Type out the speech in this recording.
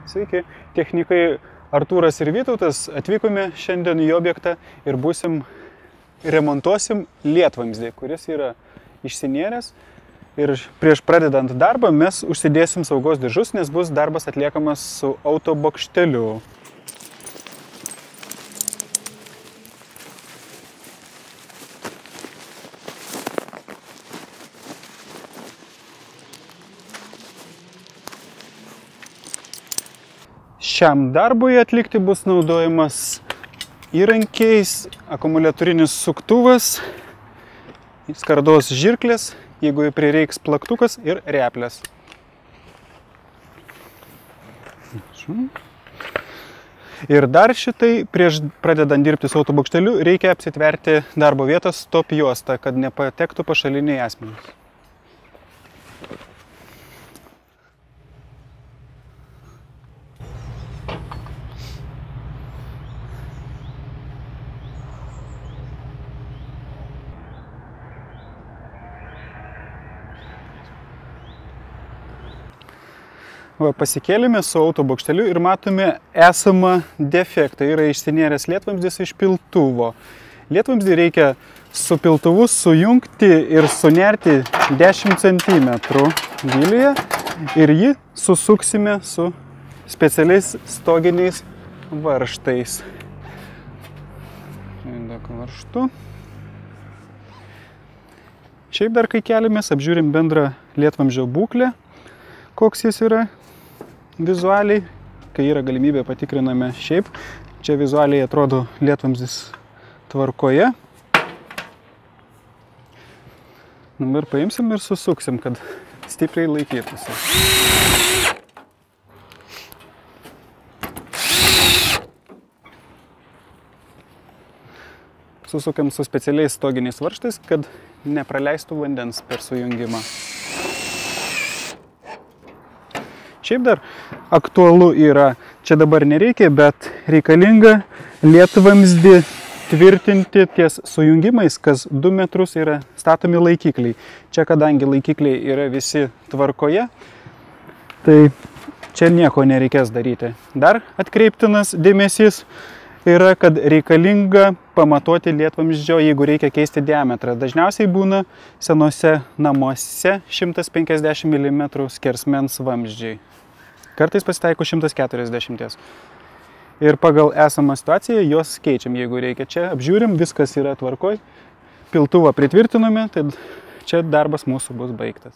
Sveiki, technikai Artūras ir Vytautas atvykome šiandien į objektą ir remontuosim lietvamzdį, kuris yra išsinėręs. Ir prieš pradedant darbą mes užsidėsim saugos diržus, nes bus darbas atliekamas su autobokšteliu. Šiam darbui atlikti bus naudojamas įrankiais, akumuliatorinis suktuvas, skardos žirklės, jeigu prireiks plaktukas ir replės. Ir dar šitai, prieš pradedant dirbti su autobokšteliu, reikia apsitverti darbo vietos stop juostą, kad nepatektų pašaliniai asmenys. Pasikėlėme su autobokšteliu ir matome esamą defektą. Yra išsinėręs lietvamzdis iš piltuvo. Lietvamzdį reikia su piltuvu sujungti ir sunerti 10 cm gylyje ir jį susuksime su specialiais stoginiais varžtais. Šiaip dar kai keliamės, apžiūrim bendrą lietvamzdžio būklę, koks jis yra vizualiai. Kai yra galimybė, patikriname šiaip. Čia vizualiai atrodo lietvamzdis tvarkoje. Ir paimsim ir susuksim, kad stipriai laikytųsi. Susukam su specialiais stoginiais varžtais, kad nepraleistų vandens per sujungimą. Šiaip dar aktualu yra, čia dabar nereikia, bet reikalinga lietvamzdį tvirtinti ties sujungimais, kas 2 metrus yra statomi laikikliai. Čia kadangi laikikliai yra visi tvarkoje, tai čia nieko nereikės daryti. Dar atkreiptinas dėmesys yra, kad reikalinga pamatuoti lietvamzdžio, jeigu reikia keisti diametrą. Dažniausiai būna senose namuose 150 mm skersmens vamzdžiai. Kartais pasitaiko 140. Ir pagal esamą situaciją juos keičiam, jeigu reikia. Čia apžiūrim, viskas yra tvarkoj. Piltuvą pritvirtiname, tai čia darbas mūsų bus baigtas.